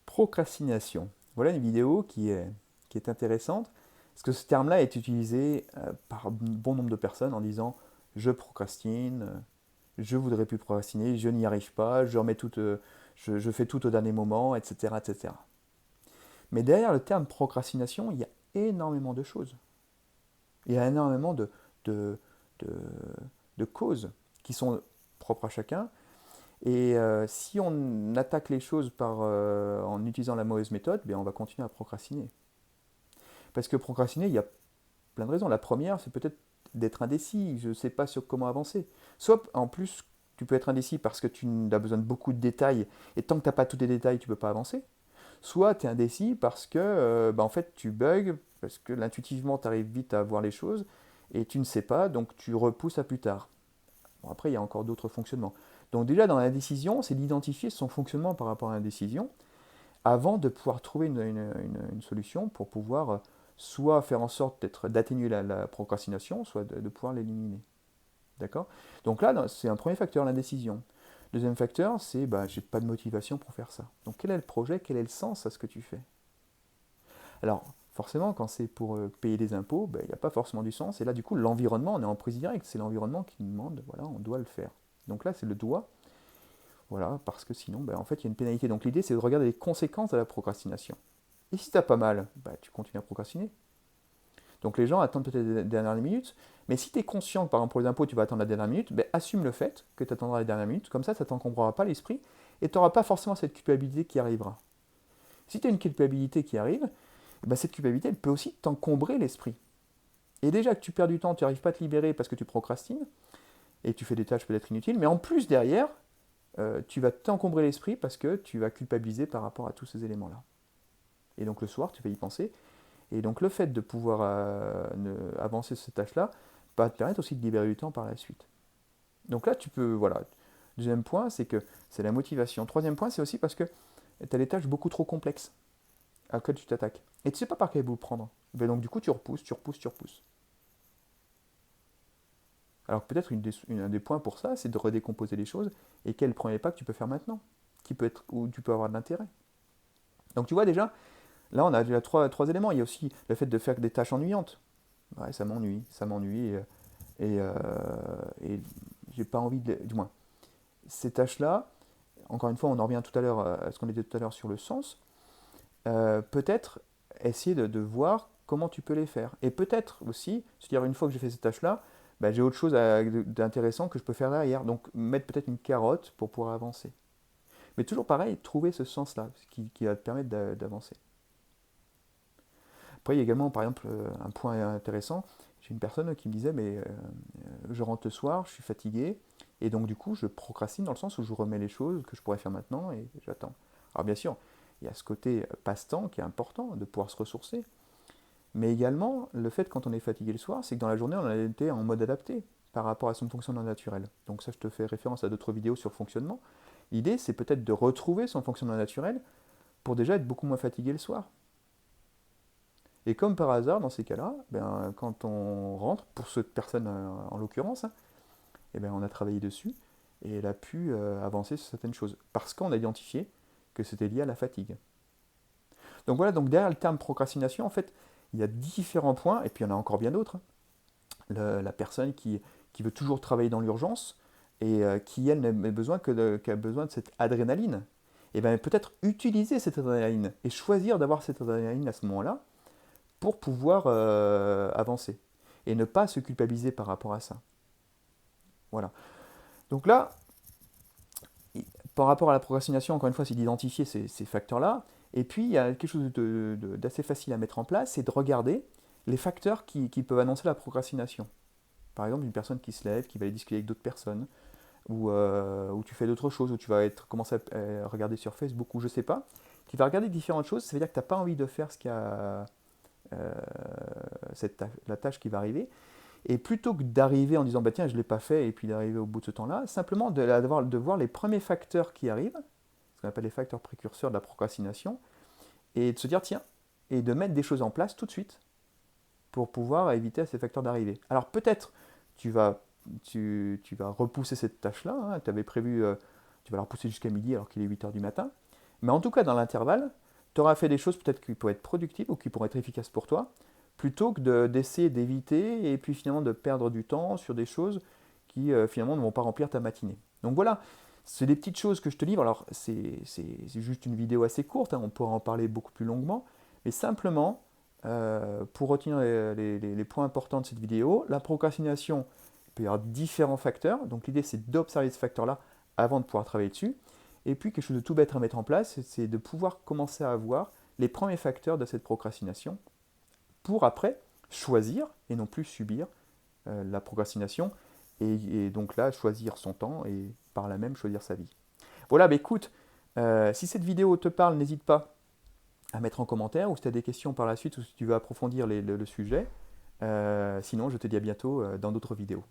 procrastination. Voilà une vidéo qui est intéressante, parce que ce terme-là est utilisé par un bon nombre de personnes en disant je procrastine, je voudrais plus procrastiner, je n'y arrive pas, je fais tout au dernier moment, etc., etc. Mais derrière le terme procrastination, il y a énormément de choses. Il y a énormément de, de, de causes qui sont propres à chacun. Et si on attaque les choses en utilisant la mauvaise méthode, bien on va continuer à procrastiner. Parce que procrastiner, il y a plein de raisons. La première, c'est peut-être d'être indécis, je ne sais pas sur comment avancer. Soit en plus, tu peux être indécis parce que tu as besoin de beaucoup de détails, et tant que tu n'as pas tous les détails, tu ne peux pas avancer. Soit tu es indécis parce que en fait, tu bugs, parce que intuitivement, tu arrives vite à voir les choses, et tu ne sais pas, donc tu repousses à plus tard. Bon, après, il y a encore d'autres fonctionnements. Donc déjà, dans la décision, c'est d'identifier son fonctionnement par rapport à la décision, avant de pouvoir trouver une solution pour pouvoir soit faire en sorte d'atténuer la procrastination, soit de pouvoir l'éliminer. D'accord. Donc là, c'est un premier facteur, l'indécision. Deuxième facteur, c'est j'ai pas de motivation pour faire ça. Donc quel est le projet, quel est le sens à ce que tu fais? Alors, forcément, quand c'est pour payer des impôts, il n'y a pas forcément du sens. Et là, du coup, l'environnement, on est en prise directe. C'est l'environnement qui nous demande, voilà, on doit le faire. Donc là, c'est le doigt. Voilà, parce que sinon, en fait, il y a une pénalité. Donc l'idée, c'est de regarder les conséquences de la procrastination. Et si t'as pas mal, tu continues à procrastiner. Donc les gens attendent peut-être les dernières minutes, mais si tu es conscient que par exemple pour les impôts, tu vas attendre la dernière minute, assume le fait que tu attendras la dernière minute, comme ça ne t'encombrera pas l'esprit, et tu n'auras pas forcément cette culpabilité qui arrivera. Si tu as une culpabilité qui arrive, cette culpabilité, elle peut aussi t'encombrer l'esprit. Et déjà que tu perds du temps, tu n'arrives pas à te libérer parce que tu procrastines, et tu fais des tâches peut-être inutiles, mais en plus derrière, tu vas t'encombrer l'esprit parce que tu vas culpabiliser par rapport à tous ces éléments-là. Et donc le soir, tu vas y penser. Et donc le fait de pouvoir avancer sur cette tâche-là va te permettre aussi de libérer du temps par la suite. Donc là, tu peux, voilà. Deuxième point, c'est que c'est la motivation. Troisième point, c'est aussi parce que tu as des tâches beaucoup trop complexes à laquelle tu t'attaques. Et tu ne sais pas par quel bout prendre. Donc du coup, tu repousses, tu repousses, tu repousses. Alors peut-être un des points pour ça, c'est de redécomposer les choses et quel premier pas que tu peux faire maintenant, qui peut être où tu peux avoir de l'intérêt. Donc tu vois déjà, là on a déjà trois éléments. Il y a aussi le fait de faire des tâches ennuyantes. Ouais, ça m'ennuie et j'ai pas envie du moins. Ces tâches-là, encore une fois, on en revient tout à l'heure à ce qu'on était tout à l'heure sur le sens. Peut-être essayer de voir comment tu peux les faire. Et peut-être aussi, se dire une fois que j'ai fait ces tâches-là, j'ai autre chose d'intéressant que je peux faire derrière. Donc mettre peut-être une carotte pour pouvoir avancer. Mais toujours pareil, trouver ce sens-là qui va te permettre d'avancer. Après, il y a également, par exemple, un point intéressant. J'ai une personne qui me disait, je rentre le soir, je suis fatigué, et donc du coup, je procrastine dans le sens où je remets les choses que je pourrais faire maintenant et j'attends. Alors bien sûr, il y a ce côté passe-temps qui est important, de pouvoir se ressourcer, mais également, le fait quand on est fatigué le soir, c'est que dans la journée, on a été en mode adapté par rapport à son fonctionnement naturel. Donc ça, je te fais référence à d'autres vidéos sur le fonctionnement. L'idée, c'est peut-être de retrouver son fonctionnement naturel pour déjà être beaucoup moins fatigué le soir. Et comme par hasard, dans ces cas-là, quand on rentre, pour cette personne en l'occurrence, on a travaillé dessus et elle a pu avancer sur certaines choses. Parce qu'on a identifié que c'était lié à la fatigue. Donc voilà, donc derrière le terme procrastination, en fait, il y a différents points, et puis il y en a encore bien d'autres. La personne qui veut toujours travailler dans l'urgence et qui, elle, qui a besoin de cette adrénaline, et bien peut-être utiliser cette adrénaline et choisir d'avoir cette adrénaline à ce moment-là pour pouvoir avancer et ne pas se culpabiliser par rapport à ça. Voilà. Donc là, par rapport à la procrastination, encore une fois, c'est d'identifier ces facteurs-là. Et puis, il y a quelque chose d'assez facile à mettre en place, c'est de regarder les facteurs qui peuvent annoncer la procrastination. Par exemple, une personne qui se lève, qui va aller discuter avec d'autres personnes, ou tu fais d'autres choses, ou tu vas commencer à regarder sur Facebook, ou je sais pas. Tu vas regarder différentes choses, ça veut dire que tu n'as pas envie de faire ce qu'il y a, la tâche qui va arriver. Et plutôt que d'arriver en disant tiens je ne l'ai pas fait et puis d'arriver au bout de ce temps-là, simplement de voir les premiers facteurs qui arrivent, ce qu'on appelle les facteurs précurseurs de la procrastination, et de se dire tiens, et de mettre des choses en place tout de suite pour pouvoir éviter à ces facteurs d'arriver. Alors peut-être tu vas, tu vas repousser cette tâche-là, hein, tu avais prévu, tu vas la repousser jusqu'à midi alors qu'il est 8h du matin, Mais en tout cas, dans l'intervalle, tu auras fait des choses peut-être qui pourraient être productives ou qui pourraient être efficaces pour toi, plutôt que d'essayer d'éviter et puis finalement de perdre du temps sur des choses qui finalement ne vont pas remplir ta matinée. Donc voilà, c'est des petites choses que je te livre. Alors c'est juste une vidéo assez courte, hein, on pourra en parler beaucoup plus longuement, mais simplement pour retenir les points importants de cette vidéo, la procrastination, il peut y avoir différents facteurs, donc l'idée c'est d'observer ce facteur-là avant de pouvoir travailler dessus. Et puis quelque chose de tout bête à mettre en place, c'est de pouvoir commencer à voir les premiers facteurs de cette procrastination pour après choisir et non plus subir la procrastination et donc là choisir son temps et par là même choisir sa vie. Voilà, bah écoute, si cette vidéo te parle, n'hésite pas à mettre en commentaire ou si tu as des questions par la suite ou si tu veux approfondir le sujet. Sinon, je te dis à bientôt dans d'autres vidéos.